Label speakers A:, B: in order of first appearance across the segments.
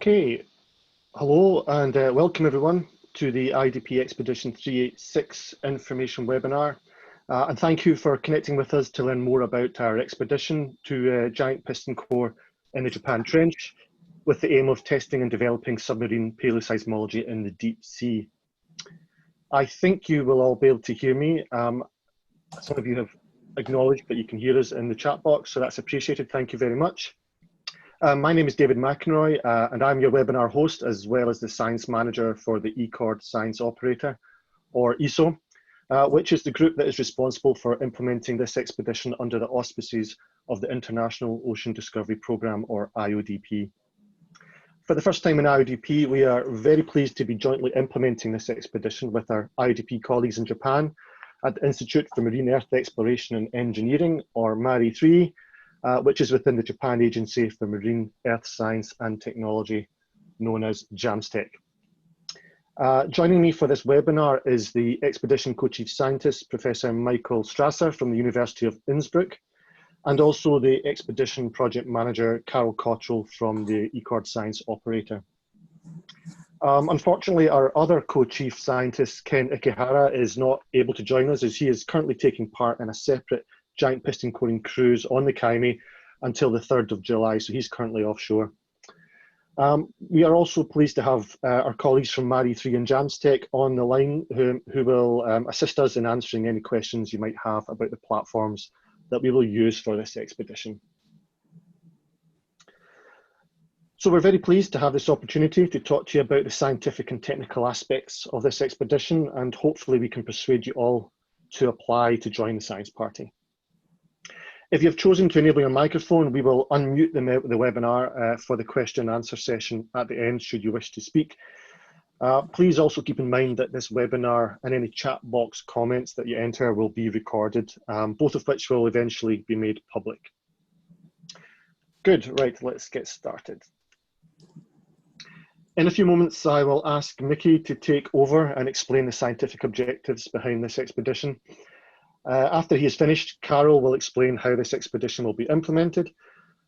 A: Okay, hello and welcome everyone to the IODP Expedition 386 information webinar. And thank you for connecting with us to learn more about our expedition to Giant Piston Core in the Japan Trench with the aim of testing and developing submarine paleoseismology in the deep sea. I think you will all be able to hear me. Some of you have acknowledged that you can hear us in the chat box, so that's appreciated. Thank you very much. My name is David McEnroy, and I'm your webinar host, as well as the Science Manager for the ECORD Science Operator, or ESO, which is the group that is responsible for implementing this expedition under the auspices of the International Ocean Discovery Programme, or IODP. For the first time in IODP, we are very pleased to be jointly implementing this expedition with our IODP colleagues in Japan at the Institute for Marine Earth Exploration and Engineering, or MARI-3, which is within the Japan Agency for Marine Earth Science and Technology, known as JAMSTEC. Joining me for this webinar is the Expedition Co-Chief Scientist, Professor Michael Strasser from the University of Innsbruck, and also the Expedition Project Manager, Carol Cottrell from the ECORD Science Operator. Unfortunately, our other Co-Chief Scientist, Ken Ikehara, is not able to join us as he is currently taking part in a separate giant piston coring cruise on the Kaimi until the 3rd of July, so he's currently offshore. We are also pleased to have our colleagues from MARI-3 and JAMSTEC on the line who will assist us in answering any questions you might have about the platforms that we will use for this expedition. So we're very pleased to have this opportunity to talk to you about the scientific and technical aspects of this expedition, and hopefully we can persuade you all to apply to join the science party. If you've chosen to enable your microphone, we will unmute the webinar for the question and answer session at the end, should you wish to speak. Please also keep in mind that this webinar and any chat box comments that you enter will be recorded, both of which will eventually be made public. Good, right, let's get started. In a few moments, I will ask Mickey to take over and explain the scientific objectives behind this expedition. After he is finished, Carol will explain how this expedition will be implemented.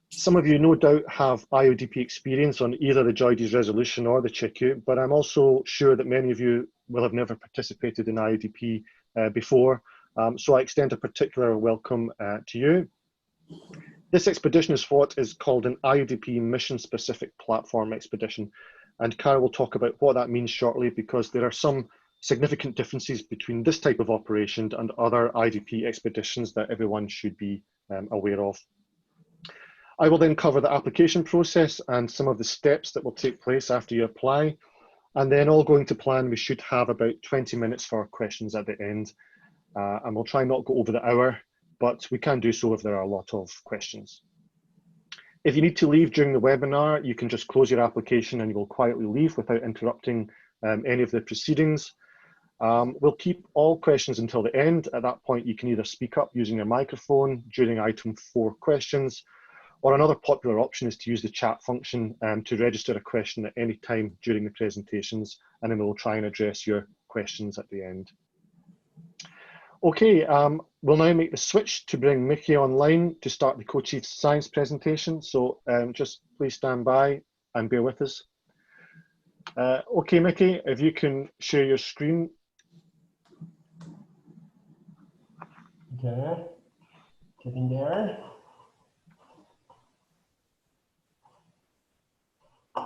A: Some of you no doubt have IODP experience on either the JOIDES resolution or the CHIKU, but I'm also sure that many of you will have never participated in IODP before, so I extend a particular welcome to you. This expedition is what is called an IODP mission-specific platform expedition, and Carol will talk about what that means shortly, because there are some significant differences between this type of operation and other IODP expeditions that everyone should be aware of. I will then cover the application process and some of the steps that will take place after you apply. And then, all going to plan, we should have about 20 minutes for questions at the end. And we'll try not go over the hour, but we can do so if there are a lot of questions. If you need to leave during the webinar, you can just close your application and you will quietly leave without interrupting any of the proceedings. We'll keep all questions until the end. At that point, you can either speak up using your microphone during item 4 questions, or another popular option is to use the chat function to register a question at any time during the presentations, and then we'll try and address your questions at the end. Okay, we'll now make the switch to bring Mickey online to start the Co-Chief Science presentation. So just please stand by and bear with us. Okay, Mickey, if you can share your screen.
B: Okay, getting there. I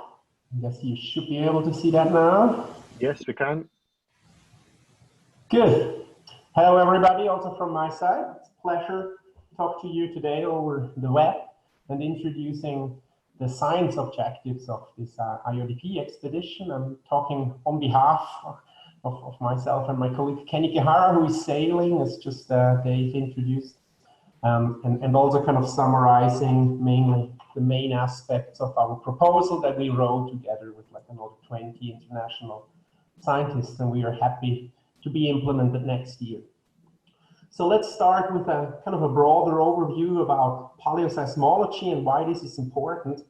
B: guess you should be able to see that now.
A: Yes, we can.
B: Good. Hello, everybody, also from my side. It's a pleasure to talk to you today over the web and introducing the science objectives of this IODP expedition. I'm talking on behalf of myself and my colleague Ken Ikehara, who is sailing, as just Dave introduced, and also kind of summarizing mainly the main aspects of our proposal that we wrote together with like another 20 international scientists, and we are happy to be implemented next year. So let's start with a kind of a broader overview about paleoseismology and why this is important.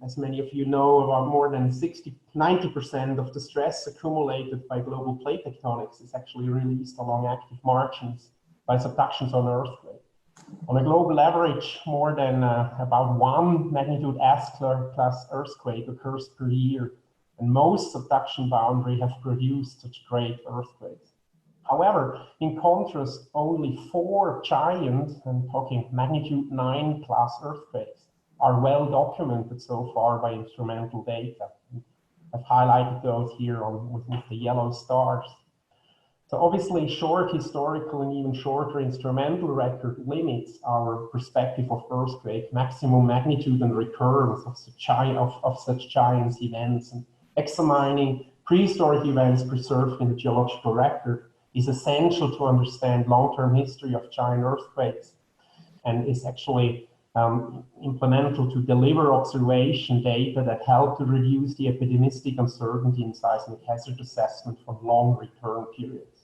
B: As many of you know, about more than 90% of the stress accumulated by global plate tectonics is actually released along active margins by subductions on earthquake. On a global average, more than about 1 magnitude S-class earthquake occurs per year, and most subduction boundaries have produced such great earthquakes. However, in contrast, only 4 giant, I'm talking magnitude 9 class earthquakes, are well documented so far by instrumental data. I've highlighted those here with the yellow stars. So obviously, short historical and even shorter instrumental record limits our perspective of earthquake, maximum magnitude and recurrence of such giant events. And examining prehistoric events preserved in the geological record is essential to understand long-term history of giant earthquakes, and is actually implemental to deliver observation data that help to reduce the epidemistic uncertainty in seismic hazard assessment for long return periods.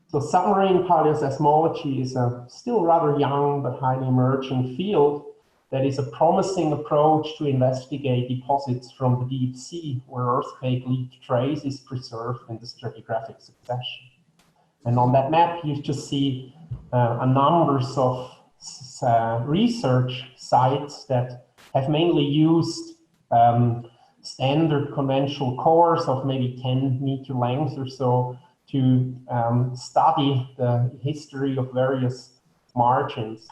B: So submarine paleoseismology is a still rather young but highly emerging field that is a promising approach to investigate deposits from the deep sea where earthquake leak trace is preserved in the stratigraphic succession. And on that map, you just see a numbers of research sites that have mainly used standard conventional cores of maybe 10-meter length or so to study the history of various margins.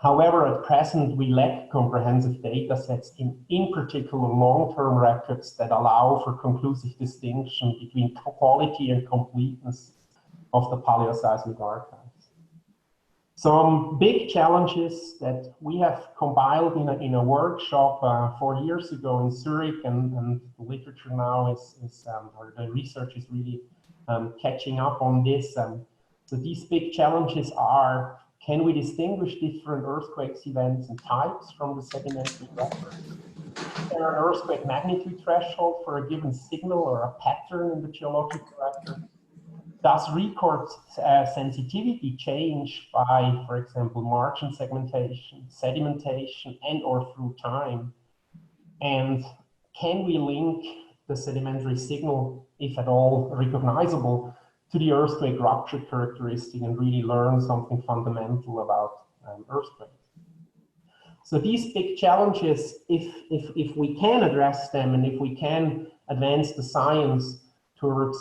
B: However, at present, we lack comprehensive data sets, in particular long-term records that allow for conclusive distinction between quality and completeness of the paleoseismic archives. Some big challenges that we have compiled in a workshop 4 years ago in Zurich, and the literature now or the research is really catching up on this. So these big challenges are, can we distinguish different earthquakes events and types from the sedimentary record? Is there an earthquake magnitude threshold for a given signal or a pattern in the geological record? Does record sensitivity change by, for example, margin segmentation, sedimentation, and or through time? And can we link the sedimentary signal, if at all recognizable, to the earthquake rupture characteristic and really learn something fundamental about earthquakes? So these big challenges, if we can address them and if we can advance the science towards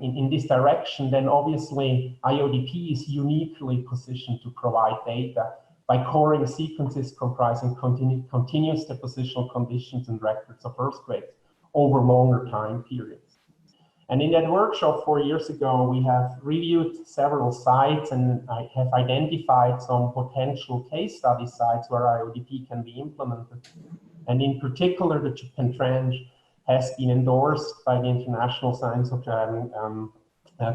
B: in this direction, then obviously IODP is uniquely positioned to provide data by coring sequences comprising continuous depositional conditions and records of earthquakes over longer time periods. And in that workshop 4 years ago, we have reviewed several sites, and I have identified some potential case study sites where IODP can be implemented. And in particular, the Japan Trench has been endorsed by the international science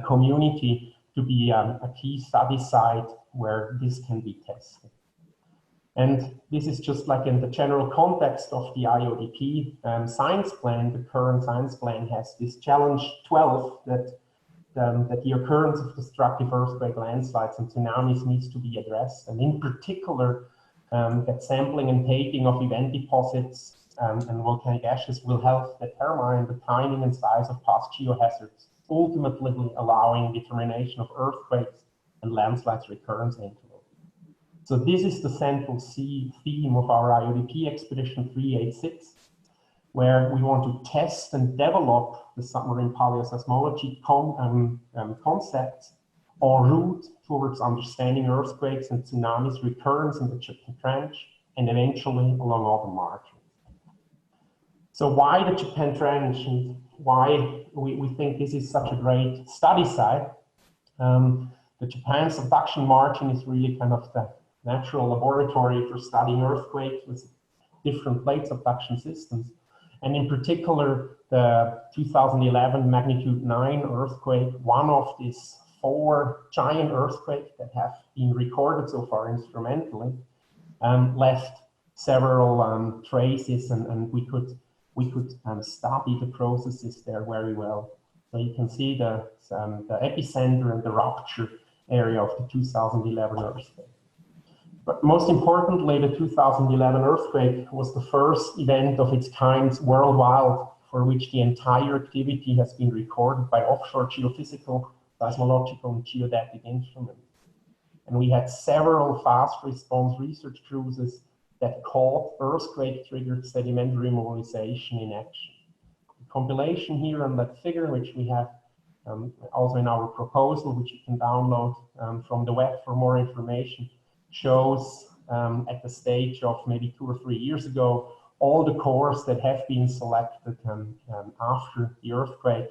B: community to be a key study site where this can be tested. And this is just like in the general context of the IODP science plan. The current science plan has this challenge 12 that the occurrence of destructive earthquake, landslides, and tsunamis needs to be addressed. And in particular, that sampling and taking of event deposits and volcanic ashes will help determine the timing and size of past geohazards, ultimately allowing determination of earthquakes and landslides recurrence intervals. So this is the central theme of our IODP Expedition 386, where we want to test and develop the submarine paleoseismology concepts en route towards understanding earthquakes and tsunamis recurrence in the Japan Trench and eventually along other margins. So why the Japan Trench, and why we think this is such a great study site? The Japan subduction margin is really kind of the natural laboratory for studying earthquakes with different plate subduction systems. And in particular, the 2011 magnitude 9 earthquake, one of these 4 giant earthquakes that have been recorded so far instrumentally, left several traces, and we could study the processes there very well. So you can see the epicenter and the rupture area of the 2011 earthquake. But most importantly, the 2011 earthquake was the first event of its kind worldwide for which the entire activity has been recorded by offshore geophysical, seismological, and geodetic instruments. And we had several fast response research cruises that caught earthquake-triggered sedimentary mobilization in action. The compilation here on that figure, which we have also in our proposal, which you can download from the web for more information, shows at the stage of maybe 2 or 3 years ago, all the cores that have been selected after the earthquake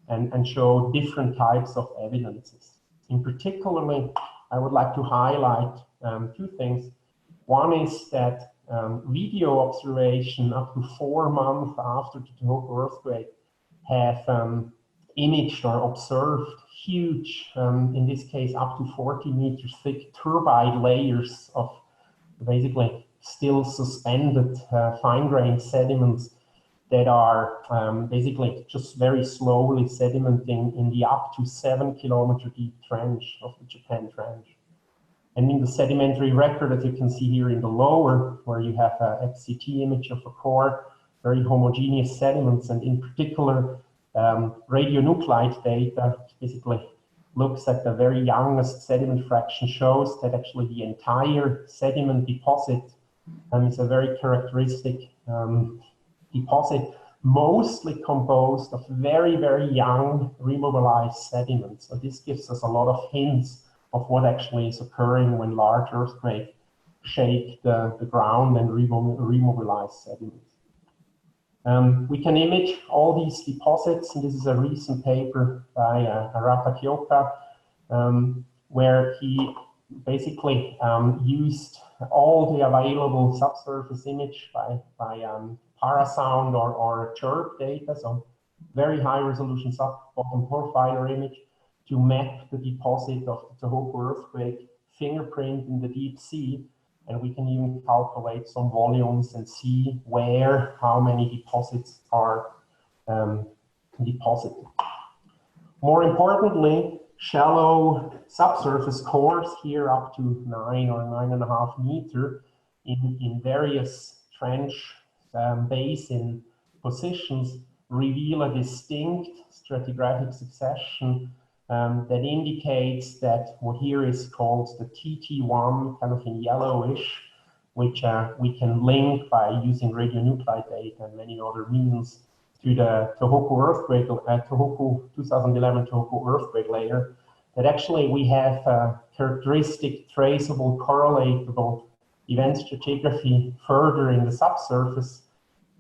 B: and show different types of evidences. In particularly, I would like to highlight 2 things. One is that video observation up to 4 months after the Tohoku earthquake have imaged or observed huge, in this case, up to 40 meters thick turbide layers of basically still suspended fine-grained sediments that are basically just very slowly sedimenting in the up to 7-kilometer deep trench of the Japan Trench. And in the sedimentary record, as you can see here in the lower, where you have a XCT image of a core, very homogeneous sediments, and in particular, radionuclide data, which basically looks at the very youngest sediment fraction, shows that actually the entire sediment deposit is a very characteristic deposit, mostly composed of very, very young remobilized sediments. So this gives us a lot of hints of what actually is occurring when large earthquakes shake the ground and remobilize sediments. We can image all these deposits, and this is a recent paper by Arata Kyoka, where he basically used all the available subsurface image by parasound or chirp data, so very high resolution sub-bottom profiler image, to map the deposit of the Tohoku earthquake fingerprint in the deep sea. And we can even calculate some volumes and see where, how many deposits are deposited. More importantly, shallow subsurface cores here up to 9 or 9.5 meters in various trench basin positions reveal a distinct stratigraphic succession that indicates that what here is called the TT1, kind of in yellowish, which we can link by using radionuclide data and many other means to the Tohoku earthquake, Tohoku 2011 Tohoku earthquake layer, that actually we have characteristic, traceable, correlatable event stratigraphy further in the subsurface,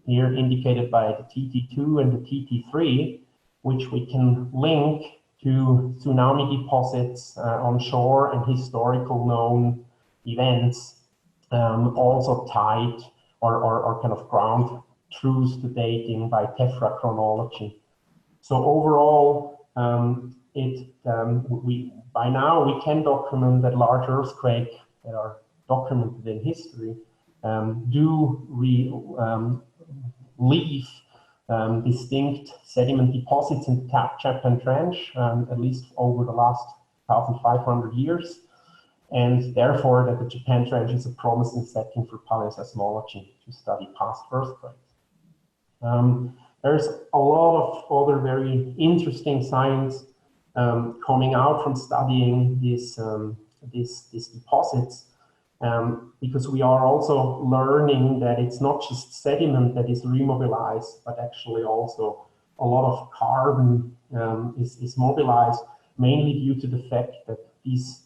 B: here indicated by the TT2 and the TT3, which we can link to tsunami deposits on shore and historical known events, also tied or kind of ground truth to dating by tephra chronology. So overall, by now we can document that large earthquakes that are documented in history do leave distinct sediment deposits in the Japan Trench, at least over the last 1,500 years, and therefore that the Japan Trench is a promising setting for paleoseismology to study past earthquakes. There's a lot of other very interesting science coming out from studying these deposits, because we are also learning that it's not just sediment that is remobilized, but actually also a lot of carbon is mobilized, mainly due to the fact that these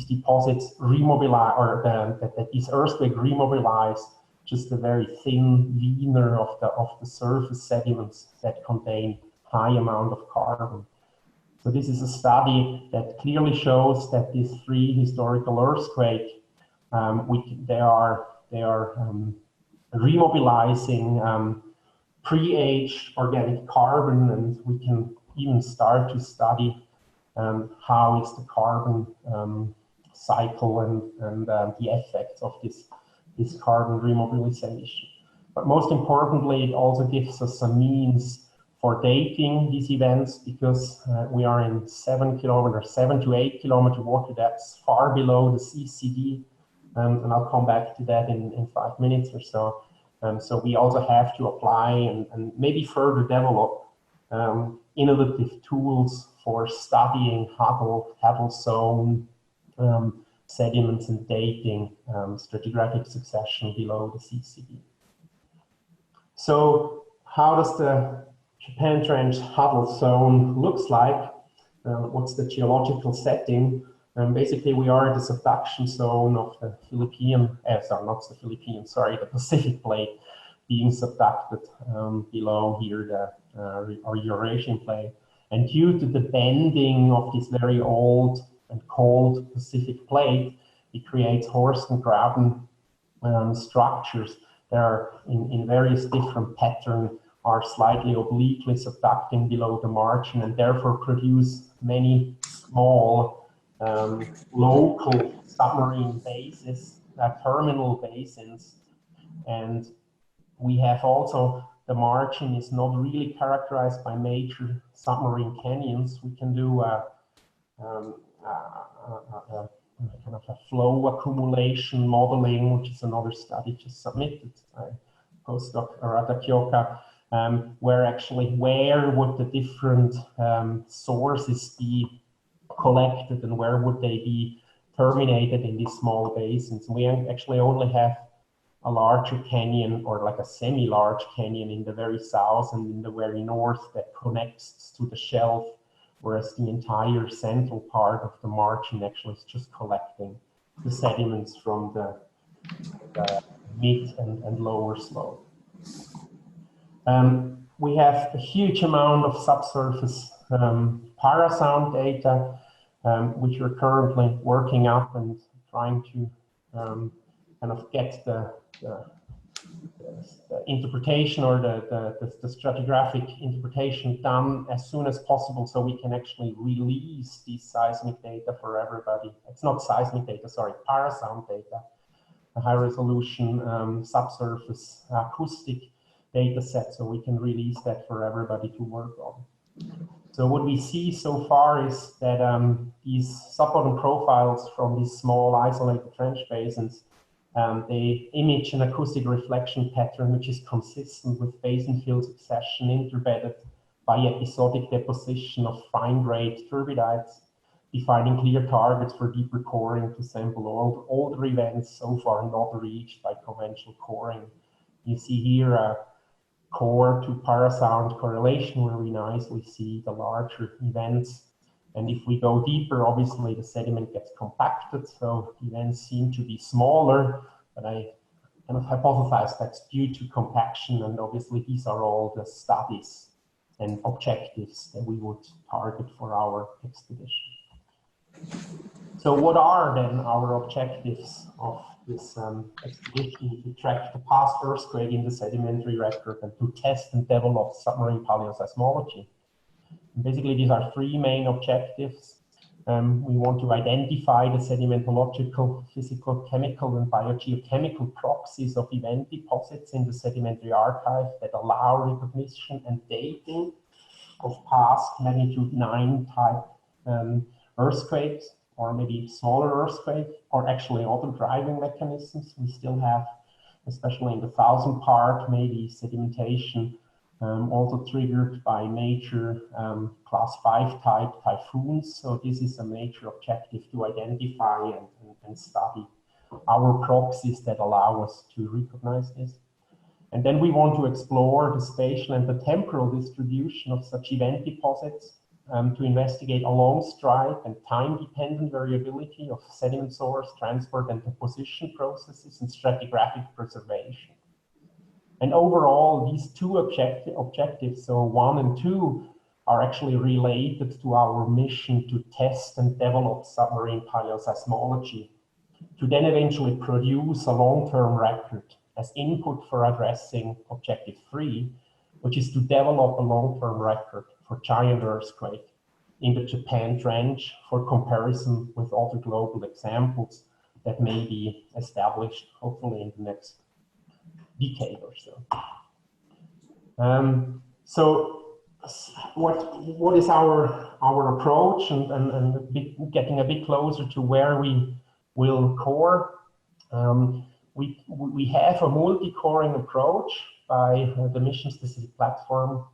B: deposits remobilize, or that these earthquakes remobilize just a very thin veneer of the surface sediments that contain high amount of carbon. So this is a study that clearly shows that these 3 historical earthquakes, they are remobilizing pre-aged organic carbon, and we can even start to study how is the carbon cycle and the effects of this carbon remobilization. But most importantly, it also gives us a means for dating these events, because we are in 7 to 8 kilometer water depths, far below the CCD, and I'll come back to that in 5 minutes or so. So we also have to apply and maybe further develop innovative tools for studying Hubble zone sediments and dating stratigraphic succession below the CCD. So how does the Japan Trench huddle zone looks like? What's the geological setting? Basically, we are in the subduction zone of the the Pacific Plate being subducted below here our Eurasian plate. And due to the bending of this very old and cold Pacific Plate, it creates horst and graben structures that are in various different patterns, are slightly obliquely subducting below the margin, and therefore produce many small local submarine bases, terminal basins. And we have also, the margin is not really characterized by major submarine canyons. We can do kind of a flow accumulation modeling, which is another study just submitted by postdoc Arata Kyoka, where would the different sources be collected and where would they be terminated in these small basins. We actually only have a larger canyon, or like a semi-large canyon, in the very south and in the very north that connects to the shelf, whereas the entire central part of the margin actually is just collecting the sediments from the mid and lower slope. We have a huge amount of subsurface parasound data, which we're currently working up and trying to kind of get the interpretation or the stratigraphic interpretation done as soon as possible, so we can actually release these seismic data for everybody. It's not seismic data, sorry, parasound data, a high resolution subsurface acoustic data set, so we can release that for everybody to work on. So what we see so far is that these subbottom profiles from these small isolated trench basins, they image an acoustic reflection pattern which is consistent with basin field succession interbedded by episodic deposition of fine-grade turbidites, defining clear targets for deeper coring to sample older events so far not reached by conventional coring. You see here a core to parasound correlation where we nicely see the larger events. And if we go deeper, obviously the sediment gets compacted, so events seem to be smaller, but I kind of hypothesize that's due to compaction, and obviously these are all the studies and objectives that we would target for our expedition. So what are then our objectives of this expedition? To track the past earthquake in the sedimentary record and to test and develop submarine paleoseismology. And basically, these are three main objectives. We want to identify the sedimentological, physical, chemical, and biogeochemical proxies of event deposits in the sedimentary archive that allow recognition and dating of past magnitude 9 type earthquakes, or maybe smaller earthquakes, or actually other driving mechanisms. We still have, especially in the 1000 part, maybe sedimentation also triggered by major class 5 type typhoons. So this is a major objective, to identify and study our proxies that allow us to recognize this. And then we want to explore the spatial and the temporal distribution of such event deposits, to investigate along strike and time-dependent variability of sediment source, transport, and deposition processes and stratigraphic preservation. And overall, these two objectives, so 1 and 2, are actually related to our mission to test and develop submarine paleoseismology, to then eventually produce a long-term record as input for addressing objective 3, which is to develop a long-term record for giant earthquake in the Japan Trench for comparison with other global examples that may be established hopefully in the next decade or so. So what is our approach, and getting a bit closer to where we will core? We have a multi-coring approach by the mission-specific platform,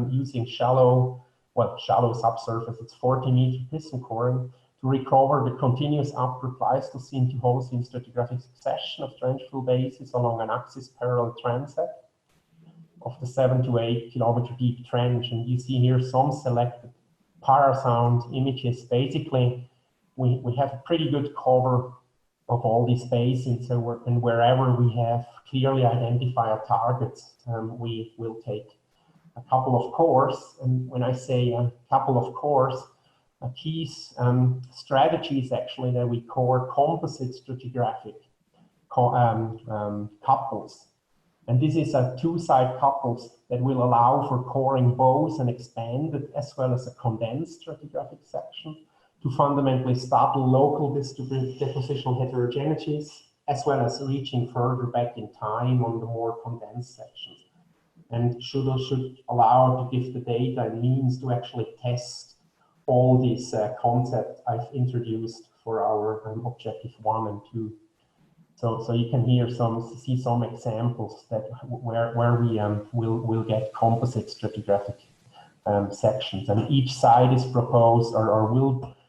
B: using shallow subsurface. It's 40-meter piston coring, to recover the continuous upward Pleistocene to Holocene stratigraphic succession of trench-fill bases along an axis parallel transect of the 7 to 8 kilometer deep trench. And you see here some selected parasound images. Basically, we have a pretty good cover of all these basins, and wherever we have clearly identified targets, we will take a couple of cores. And when I say a couple of cores, a key strategy is actually that we core composite stratigraphic couples. And this is a two-side couples that will allow for coring both an expanded as well as a condensed stratigraphic section to fundamentally study local depositional heterogeneities, as well as reaching further back in time on the more condensed sections. And should allow to give the data and means to actually test all these concepts I've introduced for our objective 1 and 2. So you can see some examples that where we will get composite stratigraphic sections, and each side is proposed or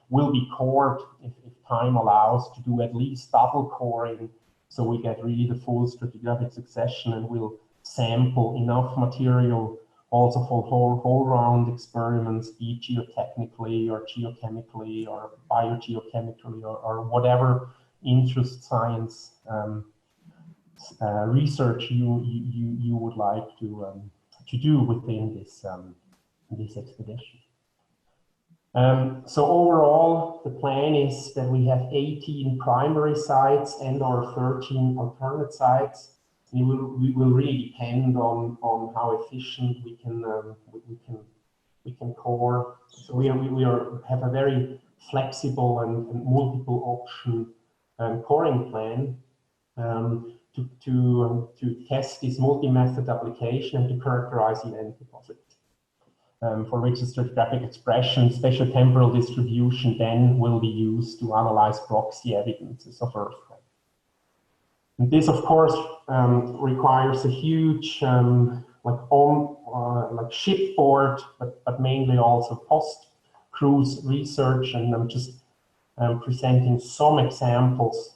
B: will be cored if time allows to do at least double coring, so we get really the full stratigraphic succession, and we'll sample enough material also for whole round experiments, be geotechnically or geochemically or biogeochemically or whatever interest science research you would like to do within this expedition. So overall, the plan is that we have 18 primary sites and or 13 alternate sites. We will really depend on how efficient we can core. So we have a very flexible and multiple option coring plan to test this multi-method application and to characterize event deposits, for which the stratigraphic expression, spatial temporal distribution then will be used to analyze proxy evidences of earthquake. And this, of course, requires a huge like shipboard, but mainly also post-cruise research. And I'm just presenting some examples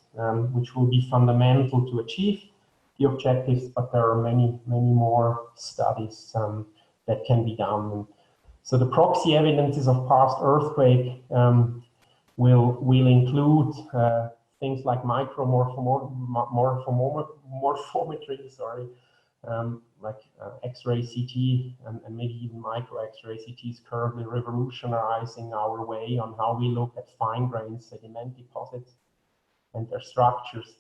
B: which will be fundamental to achieve the objectives, but there are many more studies that can be done. So the proxy evidences of past earthquake will include things like morphometry, like X-ray CT and maybe even micro X-ray CT is currently revolutionizing our way on how we look at fine-grained sediment deposits and their structures.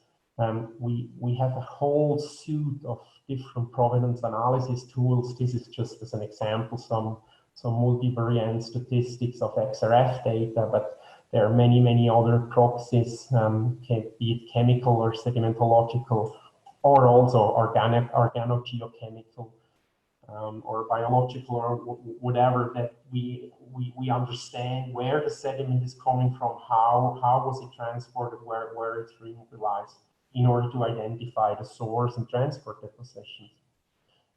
B: We have a whole suite of different provenance analysis tools. This is just as an example, some multivariate statistics of XRF data, but there are many other proxies, be it chemical or sedimentological, or also organogeochemical, or biological, or whatever, that we understand where the sediment is coming from, how was it transported, where it's remobilized, in order to identify the source and transport depositions.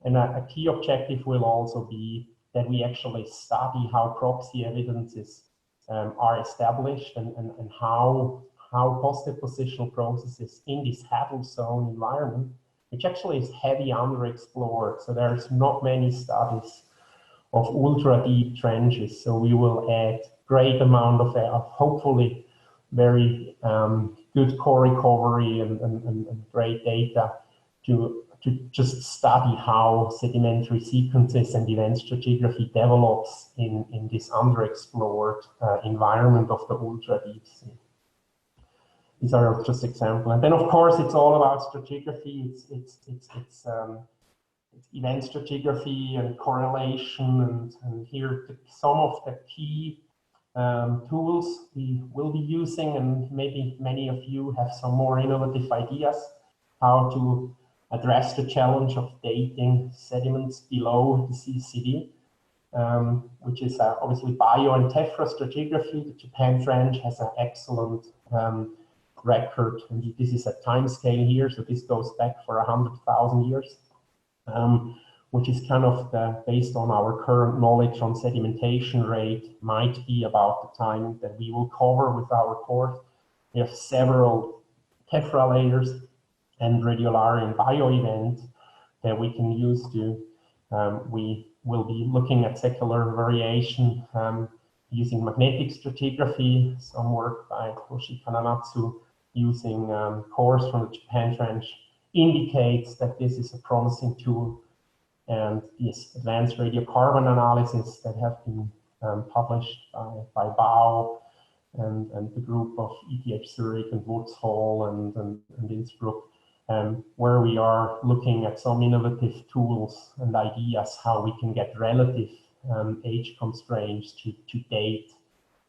B: And a key objective will also be that we actually study how proxy evidences are established and how post-depositional processes in this Haddle zone environment, which actually is heavy underexplored. So there's not many studies of ultra deep trenches. So we will add great amount of hopefully very good core recovery and great data to just study how sedimentary sequences and event stratigraphy develops in this underexplored environment of the ultra deep sea. These are just examples. And then of course it's all about stratigraphy. It's event stratigraphy and correlation, and here some of the key tools we will be using, and maybe many of you have some more innovative ideas how to address the challenge of dating sediments below the CCD, which is obviously bio and tephra stratigraphy. The Japan Trench has an excellent record, and this is a time scale here, so this goes back for 100,000 years. which is kind of based on our current knowledge on sedimentation rate, might be about the time that we will cover with our course. We have several tetra layers and radiolarian bio-events that we can use to, we will be looking at secular variation using magnetic stratigraphy, some work by Toshi Kanamatsu using cores from the Japan Trench indicates that this is a promising tool. And these advanced radiocarbon analysis that have been published by Bao and the group of ETH Zurich and Woods Hall and Innsbruck, where we are looking at some innovative tools and ideas how we can get relative age constraints to date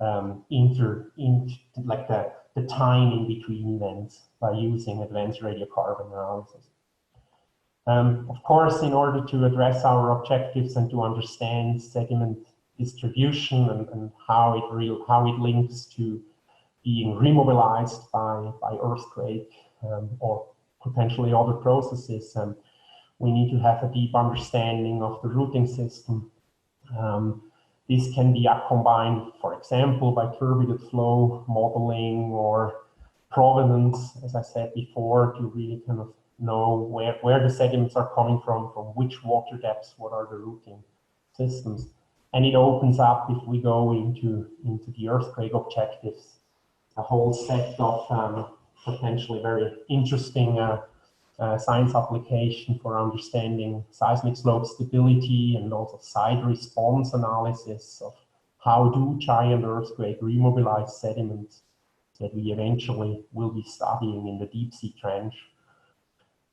B: like the time in between events by using advanced radiocarbon analysis. Of course, in order to address our objectives and to understand sediment distribution and how it links to being remobilized by earthquake or potentially other processes, we need to have a deep understanding of the routing system. This can be combined, for example, by turbulent flow modeling or provenance, as I said before, to really kind of know where the sediments are coming from which water depths, what are the routing systems. And it opens up, if we go into the earthquake objectives, a whole set of potentially very interesting science application for understanding seismic slope stability and also side response analysis of how do giant earthquake remobilize sediments that we eventually will be studying in the deep sea trench.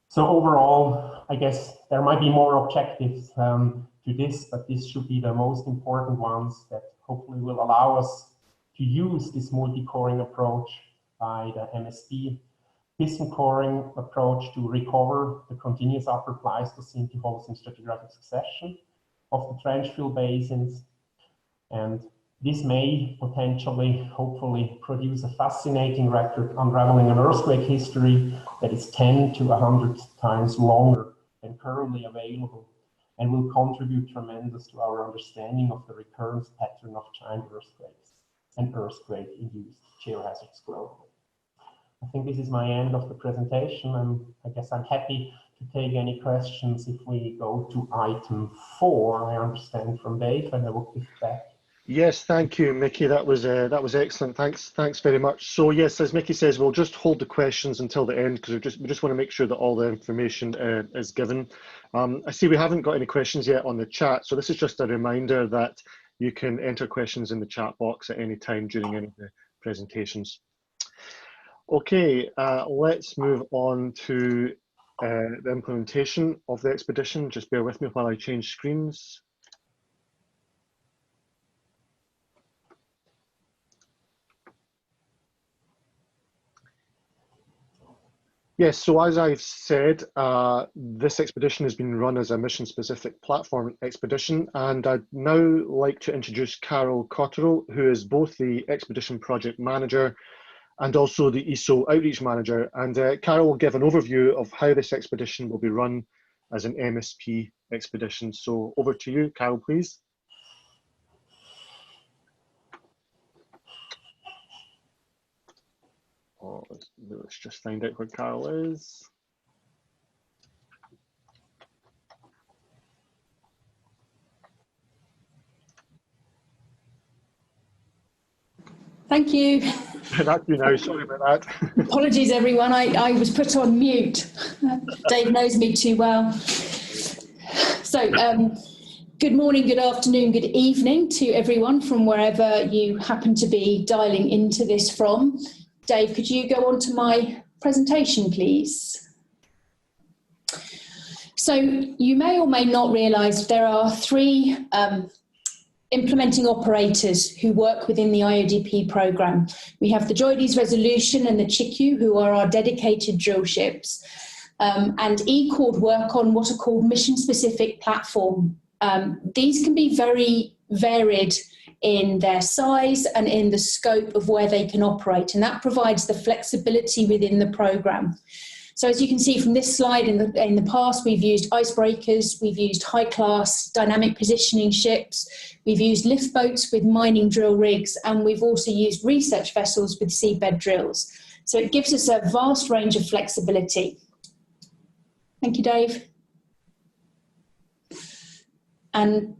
B: So overall, I guess there might be more objectives to this, but this should be the most important ones that hopefully will allow us to use this multi-coring approach by the MSD piston coring approach to recover the continuous upper Pleistocene to Holocene stratigraphic succession of the trench fill basins. And this may potentially, hopefully, produce a fascinating record unraveling an earthquake history that is 10 to 100 times longer than currently available and will contribute tremendous to our understanding of the recurrence pattern of giant earthquakes and earthquake-induced geohazards globally. I think this is my end of the presentation, and I guess I'm happy to take any questions if we go to item 4, I understand from Dave, and I will give back.
A: Yes, thank you, Mickey. That was excellent. Thanks very much. So yes, as Mickey says, we'll just hold the questions until the end because we just want to make sure that all the information is given. I see we haven't got any questions yet on the chat, so this is just a reminder that you can enter questions in the chat box at any time during any of the presentations. Okay, let's move on to the implementation of the expedition. Just bear with me while I change screens. Yes, so as I've said, this expedition has been run as a mission-specific platform expedition, and I'd now like to introduce Carol Cotterill, who is both the expedition project manager and also the ESO outreach manager. And Carol will give an overview of how this expedition will be run as an MSP expedition. So over to you, Carol, please. Oh, let's just find out where Carol is.
C: Thank you.
A: That's you now, sorry about that.
C: Apologies, everyone. I was put on mute. Dave knows me too well. So, good morning, good afternoon, good evening to everyone from wherever you happen to be dialing into this from. Dave, could you go on to my presentation, please? So, you may or may not realise there are 3 implementing operators who work within the IODP programme. We have the JOIDES Resolution and the Chikyu, who are our dedicated drill ships, and ECORD work on what are called mission-specific platform. These can be very varied in their size and in the scope of where they can operate, and that provides the flexibility within the programme. So as you can see from this slide, in the past, we've used icebreakers, we've used high-class dynamic positioning ships, we've used lift boats with mining drill rigs, and we've also used research vessels with seabed drills. So it gives us a vast range of flexibility. Thank you, Dave. And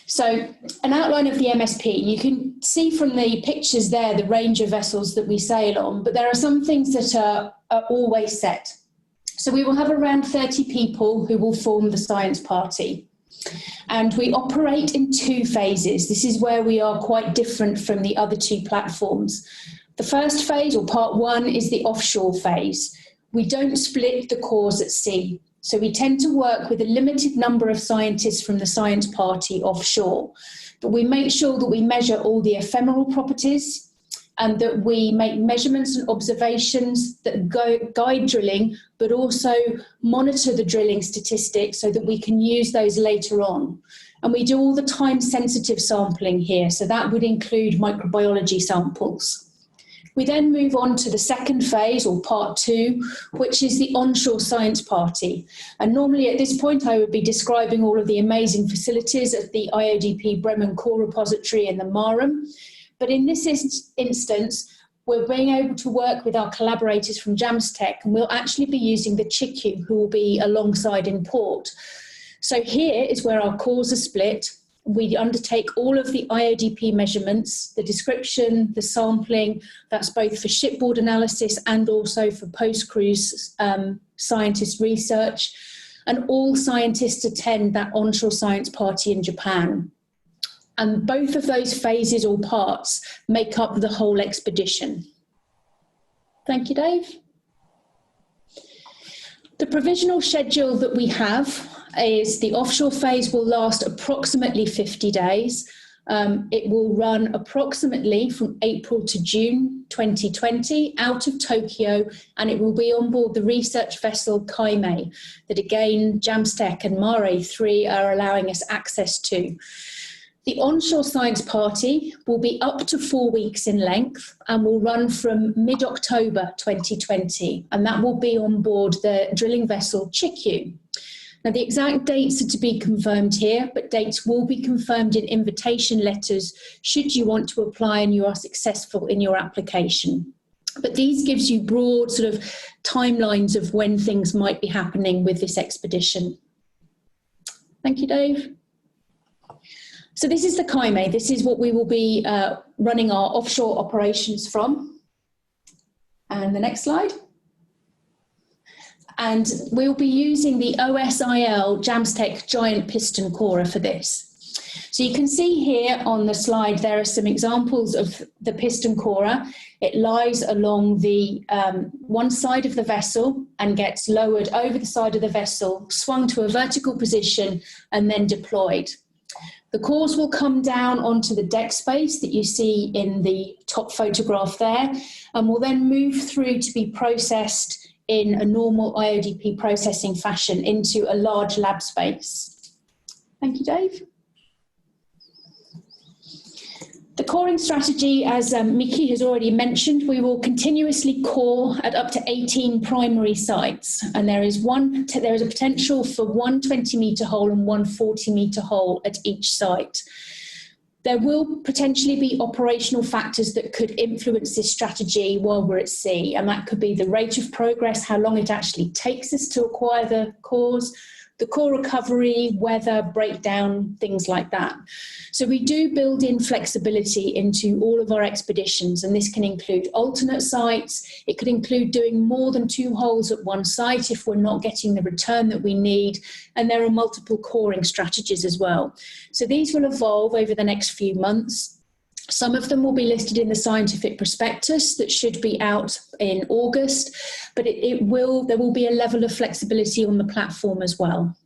C: so an outline of the MSP, you can see from the pictures there the range of vessels that we sail on, but there are some things that are always set. So we will have around 30 people who will form the science party. And we operate in 2 phases. This is where we are quite different from the other 2 platforms. The first phase, or part 1, is the offshore phase. We don't split the cores at sea. So we tend to work with a limited number of scientists from the science party offshore, but we make sure that we measure all the ephemeral properties and that we make measurements and observations that guide drilling, but also monitor the drilling statistics so that we can use those later on. And we do all the time-sensitive sampling here, so that would include microbiology samples. We then move on to the second phase, or part 2, which is the onshore science party. And normally at this point, I would be describing all of the amazing facilities at the IODP Bremen Core Repository in the Marham. But in this instance, we're being able to work with our collaborators from JAMSTEC, and we'll actually be using the CHICU, who will be alongside in port. So here is where our cores are split. We undertake all of the IODP measurements, the description, the sampling. That's both for shipboard analysis and also for post-cruise scientist research. And all scientists attend that onshore science party in Japan. And both of those phases or parts make up the whole expedition. Thank you, Dave. The provisional schedule that we have is the offshore phase will last approximately 50 days. It will run approximately from April to June 2020 out of Tokyo, and it will be on board the research vessel Kaimei that again JAMSTEC and MARE 3 are allowing us access to. The onshore science party will be up to 4 weeks in length and will run from mid-October 2020, and that will be on board the drilling vessel CHICU. Now, the exact dates are to be confirmed here, but dates will be confirmed in invitation letters should you want to apply and you are successful in your application. But these gives you broad sort of timelines of when things might be happening with this expedition. Thank you, Dave. So this is the Kaimei. This is what we will be running our offshore operations from. And the next slide. And we'll be using the OSIL JAMSTEC Giant Piston Corer for this. So you can see here on the slide, there are some examples of the piston corer. It lies along the one side of the vessel and gets lowered over the side of the vessel, swung to a vertical position and then deployed. The cores will come down onto the deck space that you see in the top photograph there, and will then move through to be processed in a normal IODP processing fashion into a large lab space. Thank you, Dave. The coring strategy, as Miki has already mentioned, we will continuously core at up to 18 primary sites, and there is a potential for one 20-metre hole and one 40-metre hole at each site. There will potentially be operational factors that could influence this strategy while we're at sea, and that could be the rate of progress, how long it actually takes us to acquire the cores, the core recovery, weather, breakdown, things like that. So we do build in flexibility into all of our expeditions, and this can include alternate sites. It could include doing more than 2 holes at one site if we're not getting the return that we need, and there are multiple coring strategies as well. So these will evolve over the next few months. Some of them will be listed in the scientific prospectus that should be out in August, but there will be a level of flexibility on the platform as well.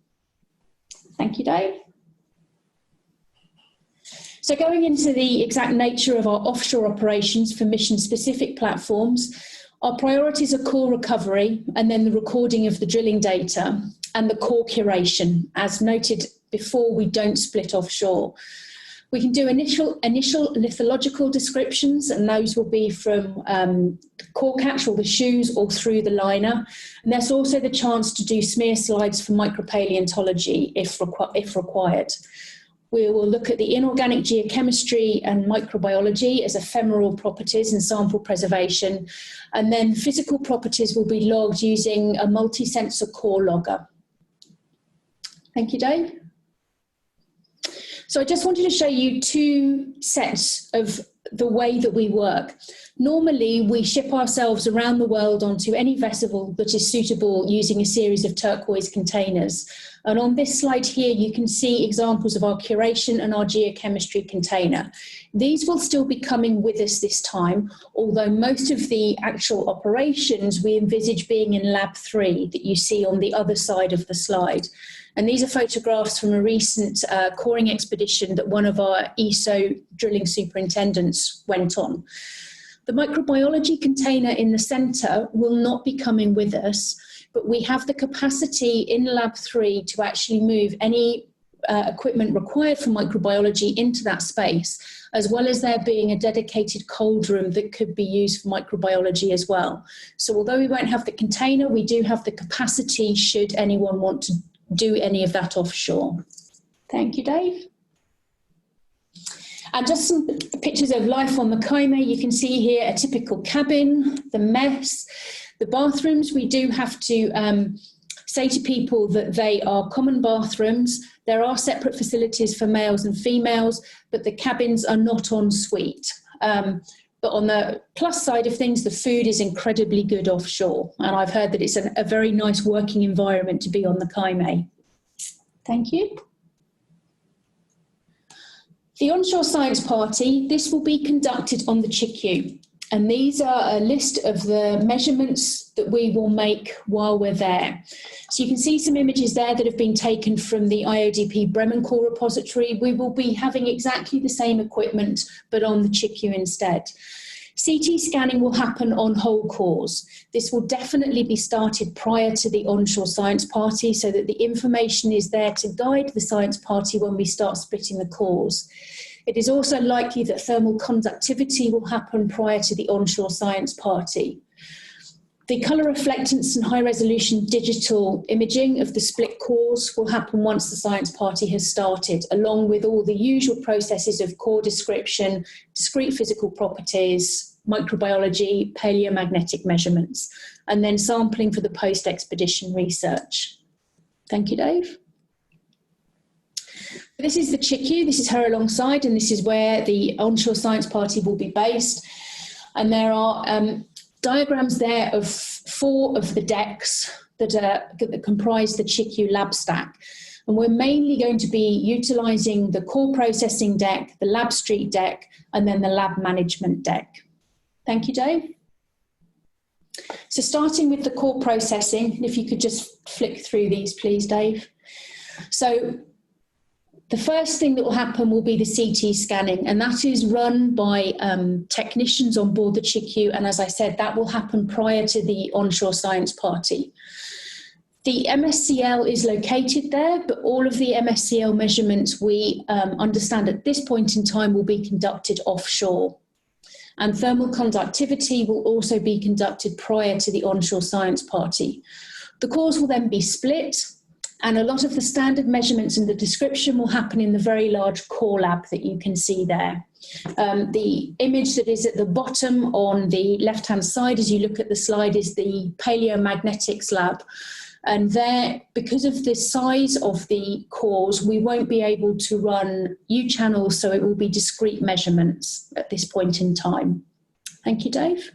C: Thank you, Dave. So going into the exact nature of our offshore operations for mission-specific platforms, our priorities are core recovery and then the recording of the drilling data and the core curation. As noted before, we don't split offshore. We can do initial lithological descriptions, and those will be from the core catch or the shoes or through the liner. And there's also the chance to do smear slides for micropaleontology if required. We will look at the inorganic geochemistry and microbiology as ephemeral properties and sample preservation. And then physical properties will be logged using a multi-sensor core logger. Thank you, Dave. So I just wanted to show you two sets of the way that we work. Normally, we ship ourselves around the world onto any vessel that is suitable using a series of turquoise containers. And on this slide here, you can see examples of our curation and our geochemistry container. These will still be coming with us this time, although most of the actual operations we envisage being in Lab 3 that you see on the other side of the slide. And these are photographs from a recent coring expedition that one of our ESO drilling superintendents went on. The microbiology container in the centre will not be coming with us, but we have the capacity in Lab 3 to actually move any equipment required for microbiology into that space, as well as there being a dedicated cold room that could be used for microbiology as well. So although we won't have the container, we do have the capacity should anyone want to do any of that offshore. Thank you, Dave. And just some pictures of life on the Kaimei. You can see here a typical cabin, the mess, the bathrooms. We do have to say to people that they are common bathrooms. There are separate facilities for males and females, but the cabins are not en suite. But on the plus side of things, the food is incredibly good offshore. And I've heard that it's a very nice working environment to be on the Kaimei. Thank you. The onshore science party, this will be conducted on the Chikyu. And these are a list of the measurements that we will make while we're there. So you can see some images there that have been taken from the IODP Bremen Core repository. We will be having exactly the same equipment, but on the Chikyu instead. CT scanning will happen on whole cores. This will definitely be started prior to the onshore science party so that the information is there to guide the science party when we start splitting the cores. It is also likely that thermal conductivity will happen prior to the onshore science party. The colour reflectance and high-resolution digital imaging of the split cores will happen once the science party has started, along with all the usual processes of core description, discrete physical properties, microbiology, paleomagnetic measurements, and then sampling for the post-expedition research. Thank you, Dave. This is the Chikyu, this is her alongside, and this is where the onshore science party will be based. And there are diagrams there of 4 of the decks that comprise the Chikyu lab stack. And we're mainly going to be utilising the core processing deck, the lab street deck, and then the lab management deck. Thank you, Dave. So starting with the core processing, if you could just flick through these, please, Dave. So the first thing that will happen will be the CT scanning, and that is run by technicians on board the Chikyu, and as I said, that will happen prior to the onshore science party. The MSCL is located there, but all of the MSCL measurements we understand at this point in time will be conducted offshore. And thermal conductivity will also be conducted prior to the onshore science party. The cores will then be split, and a lot of the standard measurements in the description will happen in the very large core lab that you can see there. The image that is at the bottom on the left-hand side as you look at the slide is the paleomagnetics lab. And there, because of the size of the cores, we won't be able to run U-channels, so it will be discrete measurements at this point in time. Thank you, Dave.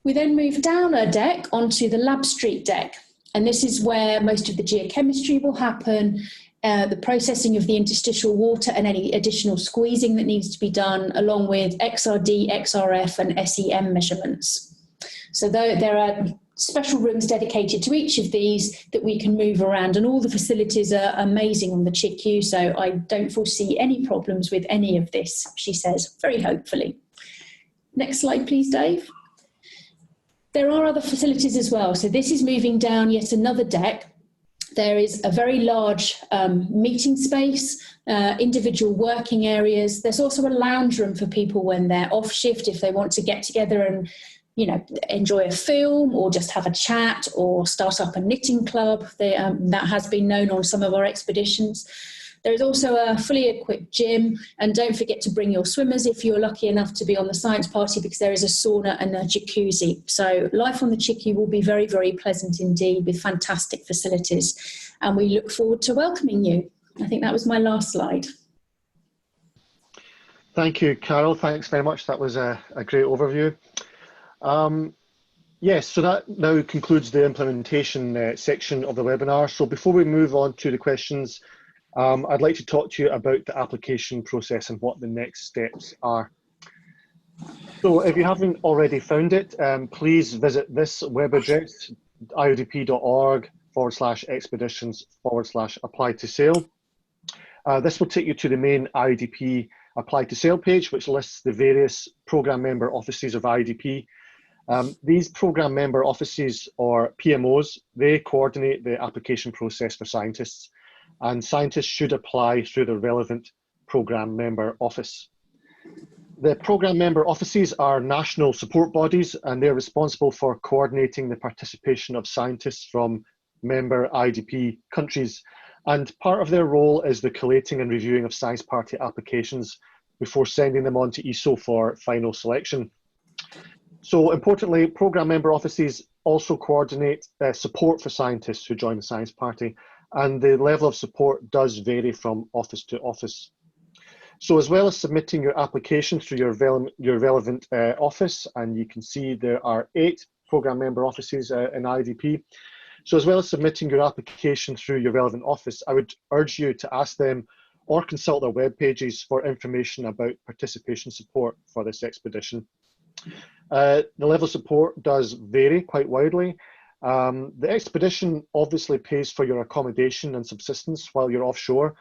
C: We then move down a deck onto the lab street deck. And this is where most of the geochemistry will happen, the processing of the interstitial water and any additional squeezing that needs to be done, along with XRD, XRF and SEM measurements. So there are special rooms dedicated to each of these that we can move around, and all the facilities are amazing on the Chikyu, so I don't foresee any problems with any of this, she says, very hopefully. Next slide, please, Dave. There are other facilities as well. So this is moving down yet another deck There is a very large meeting space, individual working areas. There's also a lounge room for people when they're off shift, if they want to get together and, you know, enjoy a film or just have a chat or start up a knitting club. That has been known on some of our expeditions. There is also a fully equipped gym, and don't forget to bring your swimmers if you're lucky enough to be on the science party, because there is a sauna and a jacuzzi. So life on the Chiku will be very, very pleasant indeed, with fantastic facilities, and we look forward to welcoming you. I think that was my last slide.
A: Thank you, Carol. Thanks very much. That was a great overview. Yes, so that now concludes the implementation section of the webinar. So before we move on to the questions, I'd like to talk to you about the application process and what the next steps are. So if you haven't already found it, please visit this web address, iodp.org/expeditions/apply to sail. This will take you to the main IODP apply to sail page, which lists the various program member offices of IODP. These program member offices, or PMOs, they coordinate the application process for scientists, and scientists should apply through the relevant program member office. The program member offices are national support bodies, and they're responsible for coordinating the participation of scientists from member IODP countries. And part of their role is the collating and reviewing of science party applications before sending them on to ESO for final selection. So importantly, program member offices also coordinate support for scientists who join the science party, and the level of support does vary from office to office. So as well as submitting your application through your relevant office, and you can see there are 8 program member offices in IODP. So as well as submitting your application through your relevant office, I would urge you to ask them or consult their web pages for information about participation support for this expedition. The level of support does vary quite widely. The expedition obviously pays for your accommodation and subsistence while you're offshore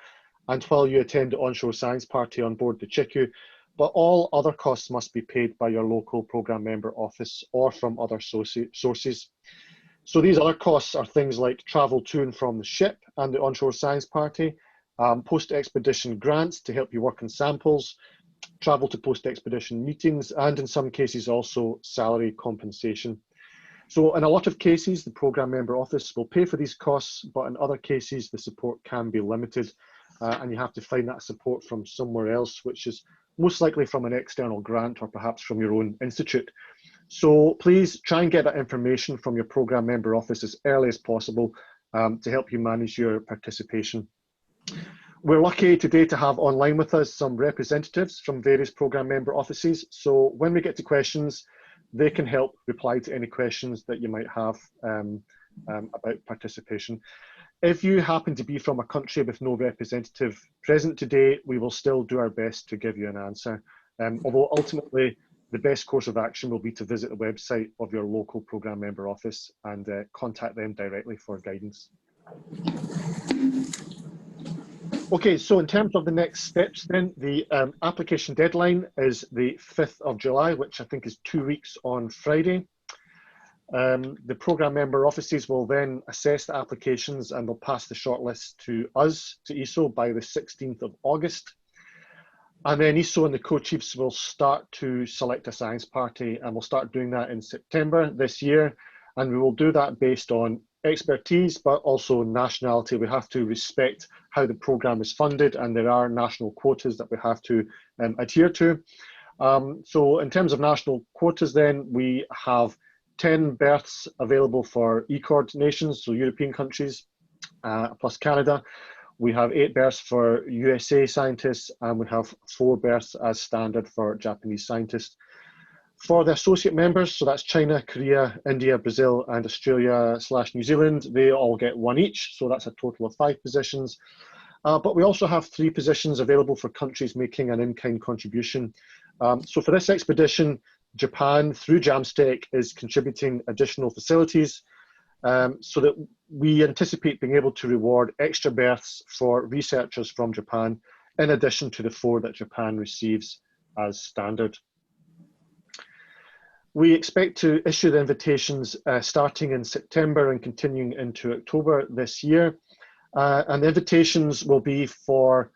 A: and while you attend the onshore science party on board the Chiku, but all other costs must be paid by your local program member office or from other sources. So these other costs are things like travel to and from the ship and the onshore science party, post-expedition grants to help you work on samples, travel to post-expedition meetings, and in some cases also salary compensation. So in a lot of cases, the program member office will pay for these costs, but in other cases, the support can be limited, and you have to find that support from somewhere else, which is most likely from an external grant or perhaps from your own institute. So please try and get that information from your program member office as early as possible to help you manage your participation. We're lucky today to have online with us some representatives from various program member offices. So when we get to questions, they can help reply to any questions that you might have about participation. If you happen to be from a country with no representative present today, we will still do our best to give you an answer. Although ultimately, the best course of action will be to visit the website of your local program member office and contact them directly for guidance. Okay, so in terms of the next steps then, the application deadline is the 5th of July, which I think is 2 weeks on Friday. The program member offices will then assess the applications and they'll pass the shortlist to us, to ESO, by the 16th of August. And then ESO and the co-chiefs will start to select a science party, and we'll start doing that in September this year. And we will do that based on expertise, but also nationality. We have to respect how the program is funded, and there are national quotas that we have to adhere to. So in terms of national quotas then, we have 10 berths available for ECORD nations, so European countries, plus Canada. We have 8 berths for USA scientists, and we have 4 berths as standard for Japanese scientists. For the associate members, so that's China, Korea, India, Brazil, and Australia/New Zealand, they all get 1 each, so that's a total of 5 positions. But we also have 3 positions available for countries making an in-kind contribution. So for this expedition, Japan, through JAMSTEC, is contributing additional facilities, so that we anticipate being able to reward extra berths for researchers from Japan, in addition to the 4 that Japan receives as standard. We expect to issue the invitations starting in September and continuing into October this year. And the invitations will be for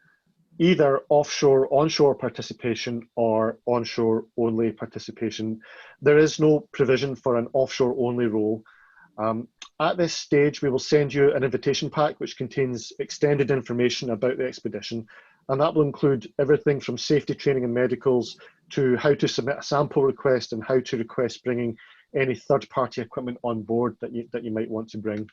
A: either offshore, onshore participation or onshore only participation. There is no provision for an offshore only role. At this stage, we will send you an invitation pack which contains extended information about the expedition, and that will include everything from safety training and medicals to how to submit a sample request and how to request bringing any third-party equipment on board that you might want to bring.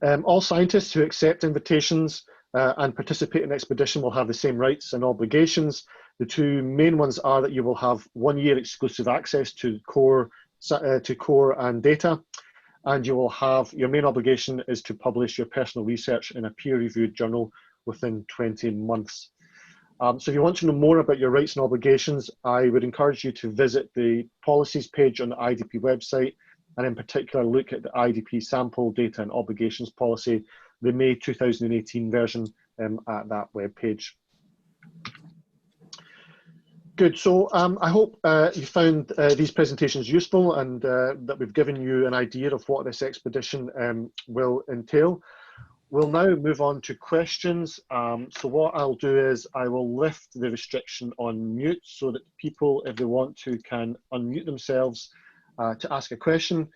A: All scientists who accept invitations and participate in the expedition will have the same rights and obligations. The two main ones are that you will have 1 year exclusive access to core and data, and you will have, your main obligation is to publish your personal research in a peer-reviewed journal within 20 months. So if you want to know more about your rights and obligations, I would encourage you to visit the policies page on the IDP website, and in particular look at the IDP sample data and obligations policy, the May 2018 version at that web page. Good, so I hope you found these presentations useful and that we've given you an idea of what this expedition will entail. We'll now move on to questions. So what I'll do is I will lift the restriction on mute so that people, if they want to, can unmute themselves to ask a question.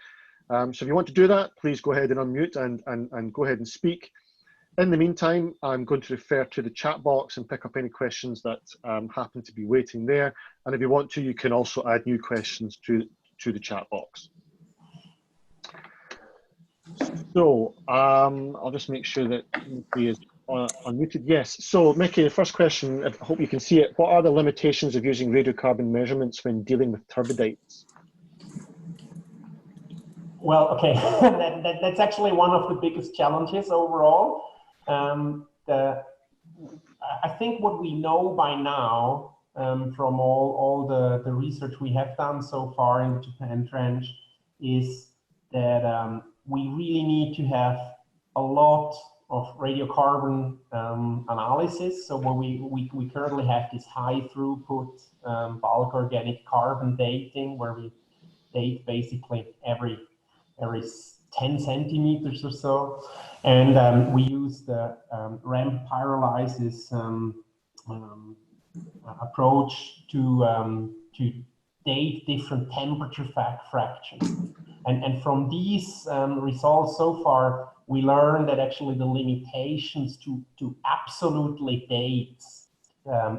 A: So if you want to do that, please go ahead and unmute and go ahead and speak. In the meantime, I'm going to refer to the chat box and pick up any questions that happen to be waiting there. And if you want to, you can also add new questions to the chat box. So I'll just make sure that Mickey is unmuted. Yes, so Mickey, the first question, I hope you can see it. What are the limitations of using radiocarbon measurements when dealing with turbidites?
B: Well, okay, that's actually one of the biggest challenges overall. I think what we know by now from all the research we have done so far in the Japan Trench is that we really need to have a lot of radiocarbon analysis. So when we currently have this high throughput bulk organic carbon dating, where we date basically every 10 centimeters or so, and we use the ramp pyrolysis approach to date different temperature fractions. And from these results so far, we learned that actually the limitations to absolutely date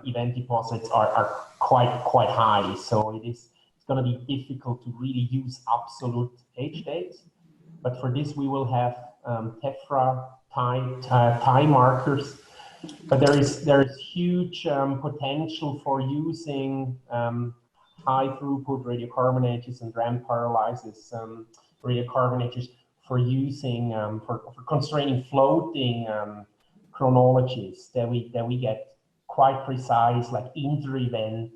B: event deposits are quite high. So it's going to be difficult to really use absolute age dates. But for this, we will have tephra time markers. But there is huge potential for using high throughput radiocarbonates and ramp pyrolysis radiocarbonates for using for constraining floating chronologies that we get quite precise, like inter-event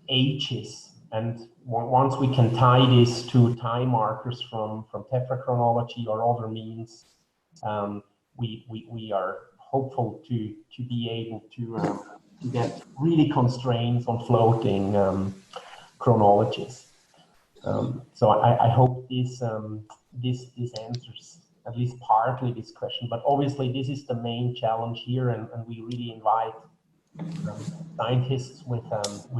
B: ages. And once we can tie this to time markers from tephra chronology or other means, we are hopeful to be able to get really constraints on floating chronologies. So I hope this answers at least partly this question. But obviously, this is the main challenge here, and we really invite scientists with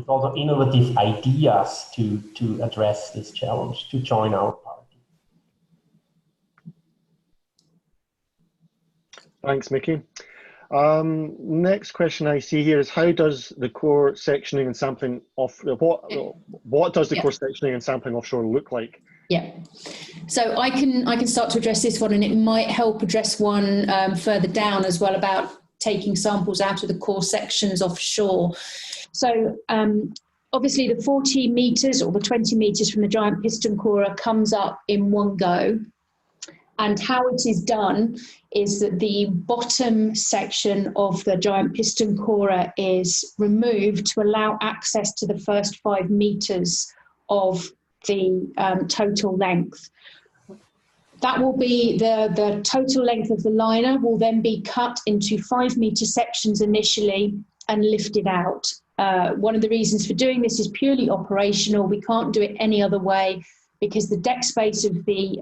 B: all the innovative ideas to address this challenge to join our party.
A: Thanks, Mickey. Next question I see here is, how does the core sectioning and sampling of what does the core sectioning and sampling offshore look like?
C: Yeah, so I can start to address this one, and it might help address one further down as well about taking samples out of the core sections offshore. So obviously the 40 meters or the 20 meters from the giant piston corer comes up in one go. And how it is done is that the bottom section of the giant piston corer is removed to allow access to the first 5 meters of the total length. That will be the total length of the liner will then be cut into 5 meter sections initially and lifted out. One of the reasons for doing this is purely operational. We can't do it any other way because the deck space of the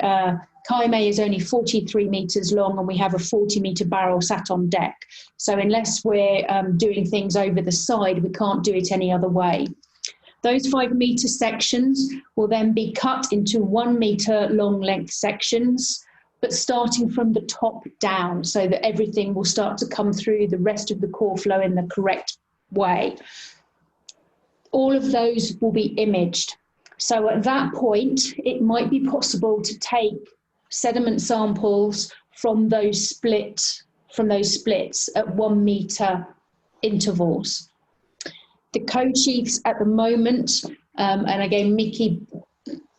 C: Kaime is only 43 metres long, and we have a 40-metre barrel sat on deck. So unless we're doing things over the side, we can't do it any other way. Those 5-metre sections will then be cut into 1-metre long length sections, but starting from the top down, so that everything will start to come through the rest of the core flow in the correct way. All of those will be imaged. So at that point, it might be possible to take sediment samples from those splits at 1 metre intervals. The co-chiefs at the moment, and again, Mickey,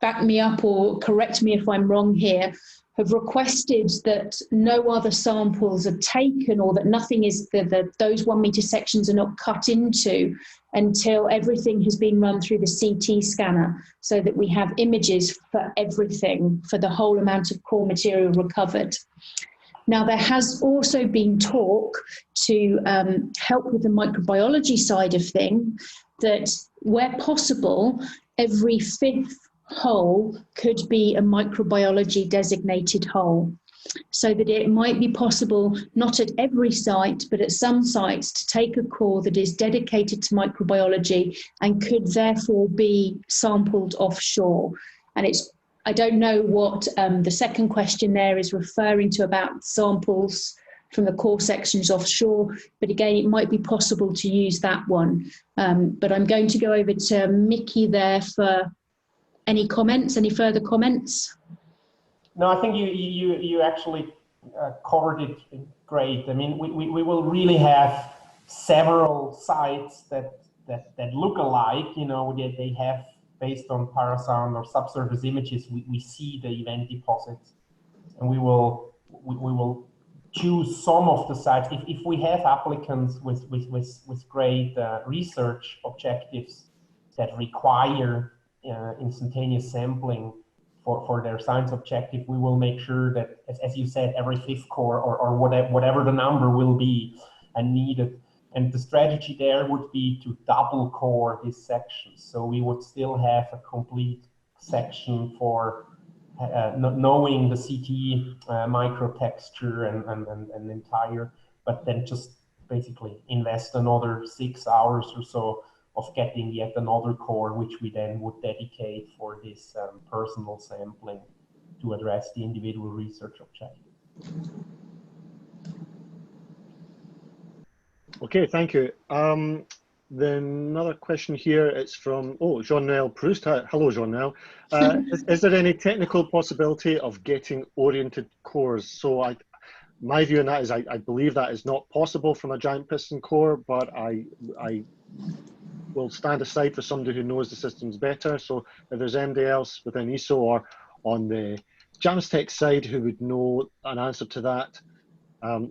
C: back me up or correct me if I'm wrong here, have requested that no other samples are taken, or that nothing is, those 1 metre sections are not cut into until everything has been run through the CT scanner, so that we have images for everything, for the whole amount of core material recovered. Now, there has also been talk to help with the microbiology side of things, that where possible, every 5th hole could be a microbiology designated hole, so that it might be possible, not at every site, but at some sites, to take a core that is dedicated to microbiology and could therefore be sampled offshore. And I don't know what the second question there is referring to about samples from the core sections offshore, but again, it might be possible to use that one. But I'm going to go over to Mickey there for any comments, any further comments?
B: No, I think you actually covered it great. I mean, we will really have several sites that look alike. You know, they have, based on parasound or subsurface images, we see the event deposits, and we will choose some of the sites. If we have applicants with great research objectives that require instantaneous sampling for their science objective, we will make sure that, as you said, every 5th core or whatever the number will be and needed. And the strategy there would be to double core these sections. So we would still have a complete section for knowing the CT microtexture and entire, but then just basically invest another 6 hours or so of getting yet another core, which we then would dedicate for this personal sampling to address the individual research objective.
A: Okay, thank you. Then another question here, it's from, Jean-Noel Proust. Hello, Jean-Noel. Is there any technical possibility of getting oriented cores? So my view on that is I believe that is not possible from a giant piston core, but I will stand aside for somebody who knows the systems better. So if there's anybody else within ESO or on the Jamstech side who would know an answer to that,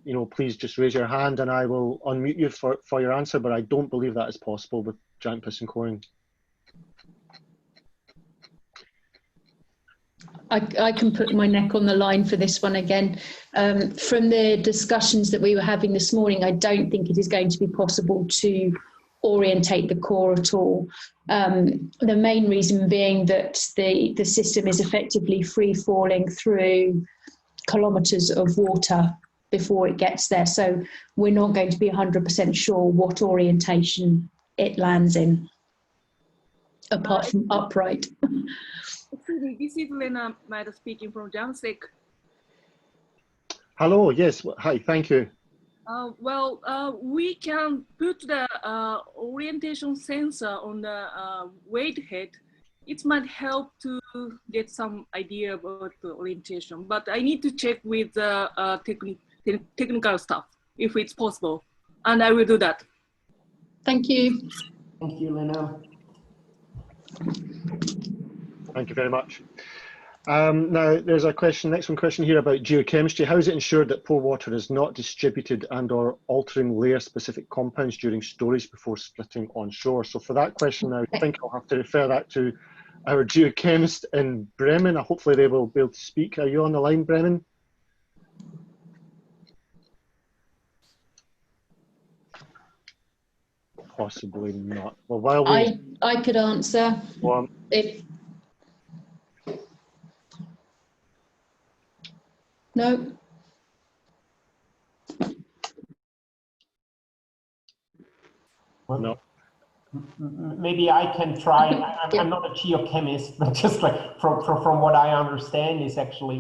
A: you know, please just raise your hand and I will unmute you for your answer, but I don't believe that is possible with giant piston coring.
C: I can put my neck on the line for this one again. From the discussions that we were having this morning, I don't think it is going to be possible to orientate the core at all. The main reason being that the system is effectively free falling through kilometres of water before it gets there. So we're not going to be 100% sure what orientation it lands in, apart from upright.
D: Excuse me, this is Lena Maida speaking from Jamstech.
A: Hello, yes, hi, thank you.
D: We can put the orientation sensor on the weight head. It might help to get some idea about the orientation, but I need to check with the technical stuff if it's possible, and I will do that.
C: Thank you.
B: Thank you, Lena.
A: Thank you very much. Now, there's a question, next one question here about geochemistry. How is it ensured that pore water is not distributed and or altering layer-specific compounds during storage before splitting on shore? So for that question, I think I'll have to refer that to our geochemist in Bremen. Hopefully they will be able to speak. Are you on the line, Bremen? Possibly not. Well, while we...
C: I could answer.
A: Well,
C: No.
B: Well,
A: No.
B: maybe I can try. I'm not a geochemist, but just like from what I understand is actually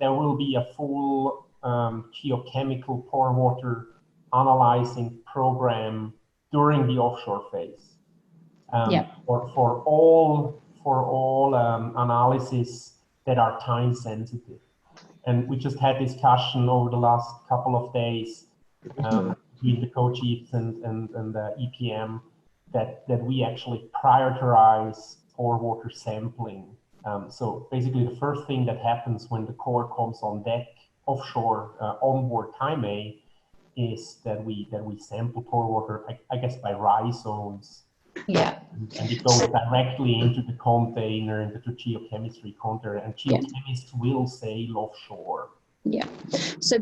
B: there will be a full geochemical pore water analyzing program during the offshore phase. For all analysis that are time sensitive. And we just had discussion over the last couple of days between the co-chiefs and the EPM that we actually prioritize pore water sampling. So basically the first thing that happens when the core comes on deck offshore onboard time A is that we sample pore water, I guess by rhizomes.
C: Yeah.
B: And it goes directly into the container, into the geochemistry container, and geochemists will sail offshore. Yeah.
C: So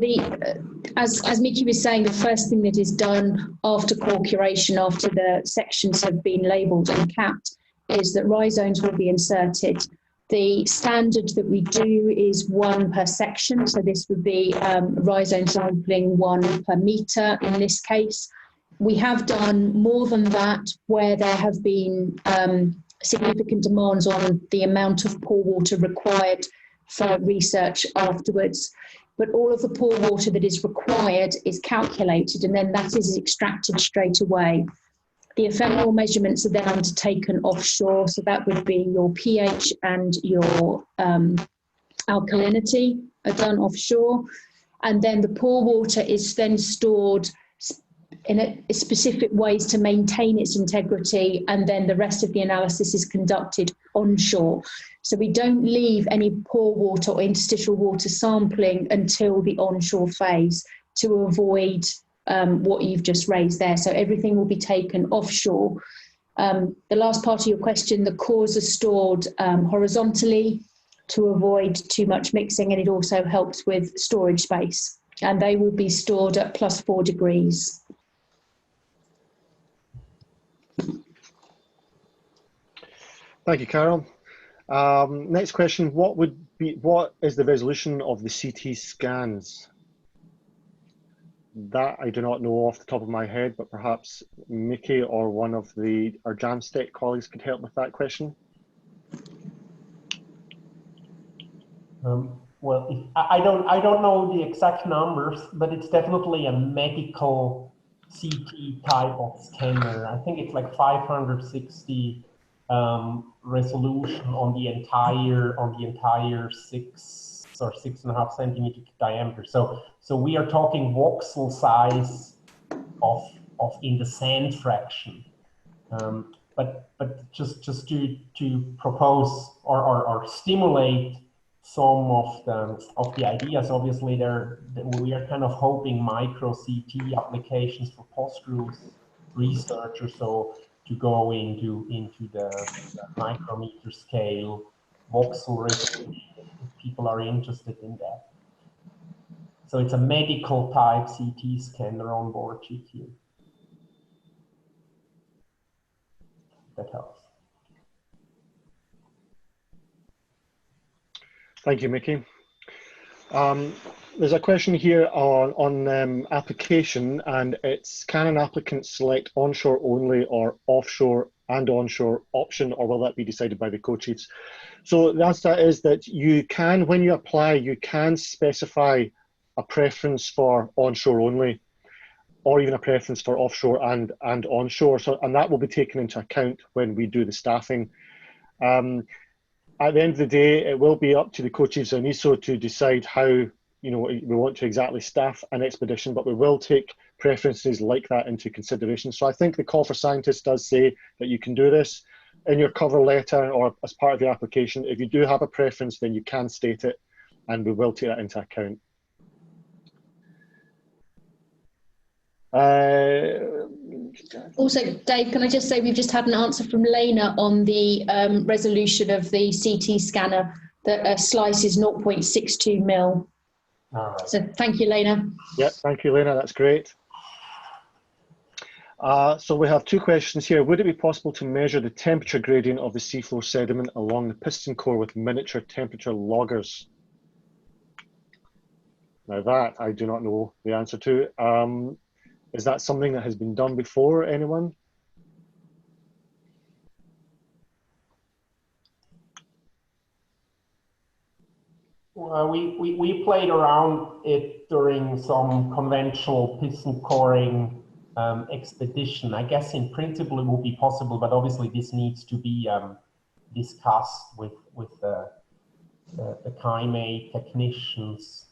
C: as Mickey was saying, the first thing that is done after core curation, after the sections have been labelled and capped, is that rhizomes will be inserted. The standard that we do is 1 per section. So this would be rhizome sampling 1 per metre in this case. We have done more than that where there have been significant demands on the amount of pore water required for research afterwards. But all of the pore water that is required is calculated, and then that is extracted straight away. The ephemeral measurements are then undertaken offshore, so that would be your pH and your alkalinity are done offshore. And then the pore water is then stored in a specific ways to maintain its integrity, and then the rest of the analysis is conducted onshore. So we don't leave any pore water or interstitial water sampling until the onshore phase to avoid what you've just raised there. So everything will be taken offshore. The last part of your question, the cores are stored horizontally to avoid too much mixing, and it also helps with storage space. And they will be stored at +4 degrees.
A: Thank you, Carol. Next question, what is the resolution of the CT scans? That I do not know off the top of my head, but perhaps Mickey or one of our Jamstack colleagues could help with that question.
B: Well, I don't know the exact numbers, but it's definitely a medical CT type of scanner. I think it's like 560 resolution on the entire 6 or 6.5 centimeter diameter. So we are talking voxel size of in the sand fraction. But just to propose or stimulate some of the ideas, obviously we are kind of hoping micro CT applications for post-growth researchers, so to go into the micrometer scale voxel resolution if people are interested in that. So it's a medical type CT scanner on board GQ. That helps.
A: Thank you, Mickey. There's a question here on application, and it's, can an applicant select onshore only or offshore and onshore option, or will that be decided by the co-chiefs? So the answer is that you can, when you apply, you can specify a preference for onshore only, or even a preference for offshore and onshore. So, and that will be taken into account when we do the staffing. At the end of the day, it will be up to the co-chiefs and ISO to decide how we want to exactly staff an expedition, but we will take preferences like that into consideration. So I think the call for scientists does say that you can do this in your cover letter or as part of your application. If you do have a preference, then you can state it, and we will take that into account.
C: Also, Dave, can I just say we've just had an answer from Lena on the resolution of the CT scanner that a slice is 0.62 mil. Right. So thank you, Lena.
A: Yep, thank you, Lena. That's great. So we have two questions here. Would it be possible to measure the temperature gradient of the seafloor sediment along the piston core with miniature temperature loggers? Now that I do not know the answer to. Is that something that has been done before, anyone?
B: We played around it during some conventional piston coring expedition. I guess in principle it would be possible, but obviously this needs to be discussed with the Kaimei technicians.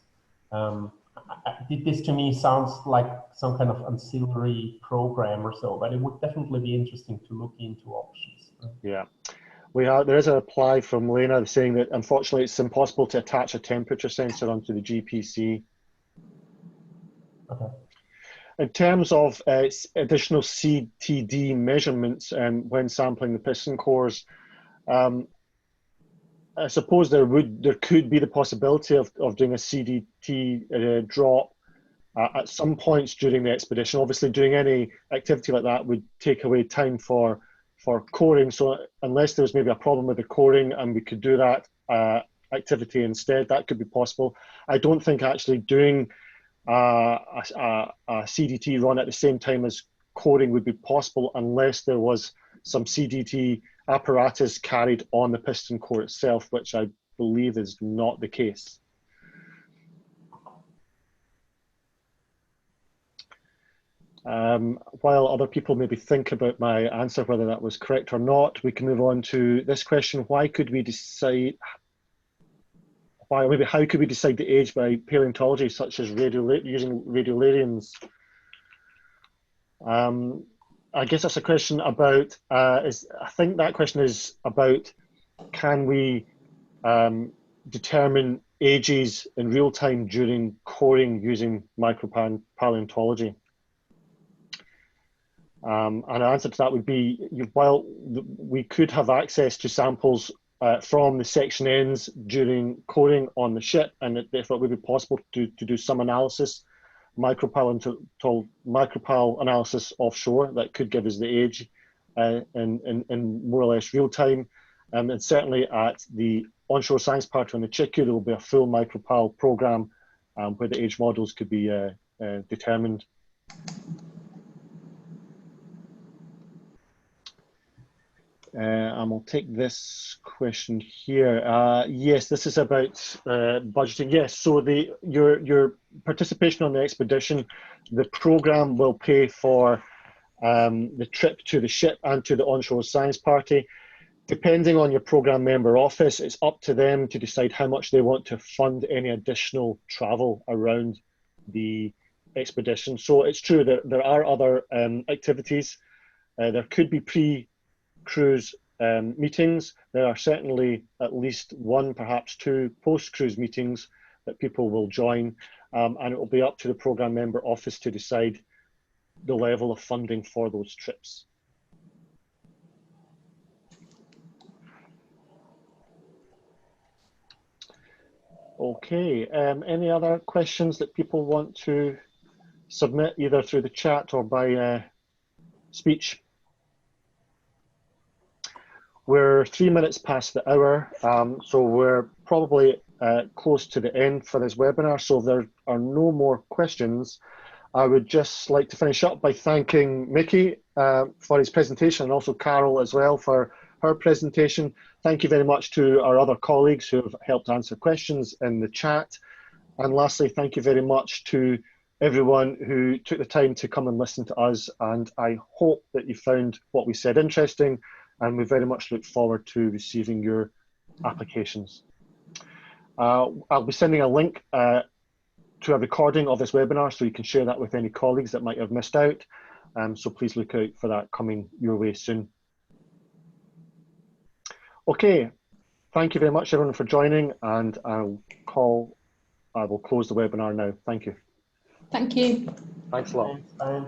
B: This to me sounds like some kind of ancillary program or so, but it would definitely be interesting to look into options.
A: Yeah. There is a reply from Lena saying that unfortunately it's impossible to attach a temperature sensor onto the GPC.
B: Okay.
A: In terms of additional CTD measurements when sampling the piston cores, I suppose there could be the possibility of doing a CDT drop at some points during the expedition. Obviously, doing any activity like that would take away time for coring. So unless there's maybe a problem with the coring and we could do that activity instead, that could be possible. I don't think actually doing a CDT run at the same time as coring would be possible unless there was some CDT apparatus carried on the piston core itself, which I believe is not the case. While other people maybe think about my answer, whether that was correct or not, we can move on to this question. Why could we decide, how could we decide the age by paleontology, such as using radiolarians? I guess that's a question about, I think that question is about, can we determine ages in real time during coring using micropaleontology? And an answer to that would be, while we could have access to samples from the section ends during coring on the ship, and therefore it would be possible to do some analysis, micropal analysis offshore that could give us the age in more or less real time. And certainly at the onshore science party on the Chiku, there will be a full micropal program where the age models could be determined. And we'll take this question here. Yes, this is about budgeting. Yes, so your participation on the expedition, the program will pay for the trip to the ship and to the onshore science party. Depending on your program member office, it's up to them to decide how much they want to fund any additional travel around the expedition. So it's true that there are other activities. There could be pre-cruise meetings. There are certainly at least one, perhaps two post-cruise meetings that people will join, and it will be up to the program member office to decide the level of funding for those trips. Okay, any other questions that people want to submit either through the chat or by speech? We're 3 minutes past the hour, so we're probably close to the end for this webinar. So if there are no more questions, I would just like to finish up by thanking Mickey for his presentation, and also Carol as well for her presentation. Thank you very much to our other colleagues who have helped answer questions in the chat. And lastly, thank you very much to everyone who took the time to come and listen to us. And I hope that you found what we said interesting, and we very much look forward to receiving your applications. I'll be sending a link to a recording of this webinar, so you can share that with any colleagues that might have missed out. So please look out for that coming your way soon. Okay, thank you very much everyone for joining, and I will close the webinar now. Thank you.
C: Thank you.
A: Thanks a lot.
B: Bye.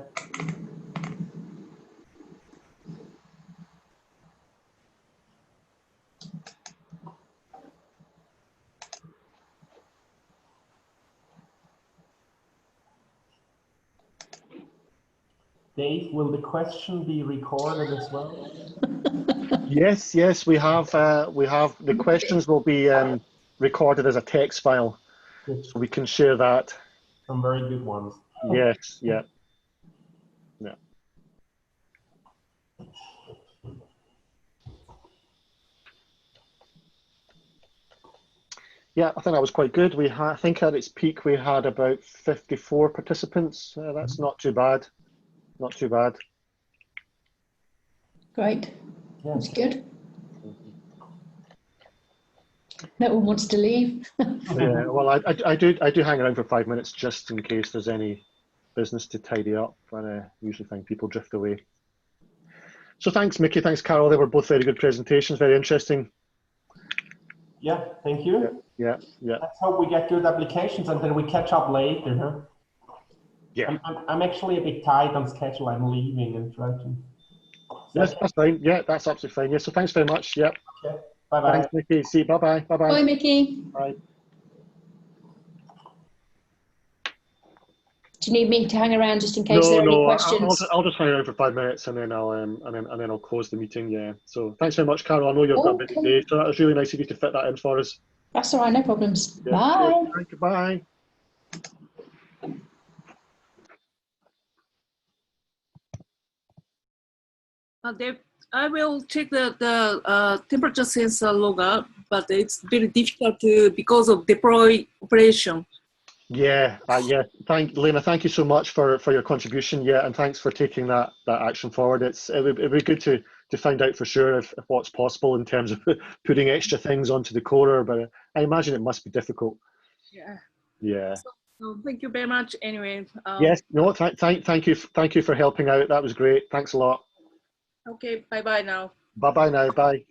B: Dave, will the question be recorded as well?
A: Yes, we have the questions will be recorded as a text file. so we can share that.
B: Some very good ones.
A: Yes, yeah. Yeah. Yeah, I think that was quite good. We had, I think at its peak, we had about 54 participants. That's not too bad. Not too bad.
C: Great.
B: Yeah.
C: That's good. No one wants to leave.
A: Yeah, well, I do hang around for 5 minutes just in case there's any business to tidy up, and I usually find people drift away. So thanks, Mickey. Thanks, Carol. They were both very good presentations, very interesting.
B: Yeah, thank you.
A: Yeah.
B: Let's hope we get good applications and then we catch up later. Huh?
A: Yeah.
B: I'm actually a bit tight on schedule. I'm leaving and trying to.
A: Yes, that's fine. Yeah, that's absolutely fine. Yeah, so thanks very much. Yeah.
B: Okay. Bye-bye.
A: Thanks, Mickey. See you. Bye-bye. Bye-bye.
C: Bye, Mickey.
A: Bye.
C: Do you need me to hang around just in case there are any questions?
A: I'll just hang around for 5 minutes and then I'll close the meeting. Yeah. So thanks very much, Carol. I know you've got a busy day, so that was really nice of you to fit that in for us.
C: That's all right, no problems.
A: Yeah.
C: Bye.
A: Thank you. Bye.
D: Dave, I will check the temperature sensor logger, but it's very difficult to because of deploy operation.
A: Yeah, Lena, thank you so much for your contribution. Yeah, and thanks for taking that action forward. It would be good to find out for sure if what's possible in terms of putting extra things onto the corer, but I imagine it must be difficult.
D: Yeah.
A: Yeah.
D: So thank you very much. Anyway.
A: Yes. No. Thank you for helping out. That was great. Thanks a lot.
D: Okay. Bye bye now.
A: Bye bye now. Bye.